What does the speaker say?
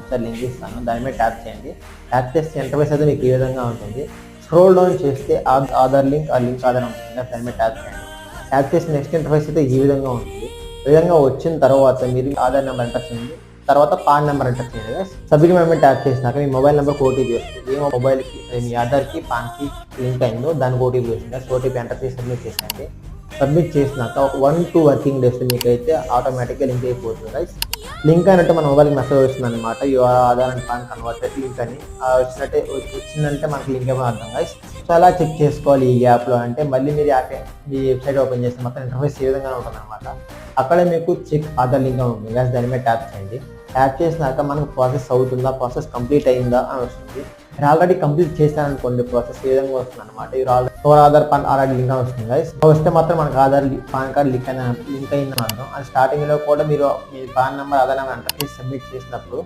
వచ్చారు లింక్ ఇస్తాను, దాని మీద ట్యాప్ చేయండి. ట్యాప్ చేస్తే ఇంటర్ఫేస్ అయితే మీకు ఈ విధంగా ఉంటుంది. స్క్రోల్ డౌన్ చేస్తే ఆధార్ లింక్ ఆధార్ ఉంటుంది, దాని మీద ట్యాప్ చేయండి. ట్యాప్ చేసి నెక్స్ట్ ఇంటర్ఫేస్ అయితే ఈ విధంగా ఉంటుంది. ఈ విధంగా వచ్చిన తర్వాత మీరు ఆధార్ నెంబర్ ఎంటర్ చేయండి, తర్వాత పాన్ నెంబర్ ఎంటర్ చేయండి. సబ్మిట్ మీద ట్యాప్ చేసినాక మీ మొబైల్ నెంబర్కి ఓటీపీ వస్తుంది. ఏ మొబైల్కి మీ ఆధార్కి పాన్కి లింక్ అయిందో దానికి ఓటీపీ వస్తుంది. ఓటీపీ ఎంటర్ చేసి సబ్మిట్ చేసేయండి. సబ్మిట్ చేసినాక 1-2 వర్కింగ్ డేస్ మీకైతే ఆటోమేటిక్గా లింక్ అయిపోతుంది గైస్. లింక్ అయినట్టు మన మొబైల్కి మెసేజ్ వస్తుంది అనమాట, your Aadhaar and pan converted link అని. వచ్చిందంటే మనకి లింక్ ఏమో అర్థం గైస్. సో అలా చెక్ చేసుకోవాలి ఈ యాప్లో. అంటే మళ్ళీ మీరు మీ వెబ్సైట్ ఓపెన్ చేస్తే మొత్తం ఇంటర్ఫేస్ ఏ విధంగా ఉంటుంది అనమాట. అక్కడే మీకు చెక్ ఆధార్ లింక్ ఉంటుంది గైస్, దాని మీద ట్యాప్ చేయండి. ట్యాప్ చేసినాక మనకు ప్రాసెస్ అవుతుందా, ప్రాసెస్ కంప్లీట్ అయిందా అని వస్తుంది. మీరు ఆల్రెడీ కంప్లీట్ చేశారనుకోండి, ప్రాసెస్ ఏ విధంగా వస్తుంది అనమాట. Your Aadhaar pan already link అని వస్తుంది గైస్. వస్తే మాత్రం మనకు ఆధార్ పాన్ కార్డ్ లింక్ అయిందని అర్థం. అది స్టార్టింగ్లో కూడా మీరు మీ PAN number Aadhaar number enter చేసి సబ్మిట్ చేసినప్పుడు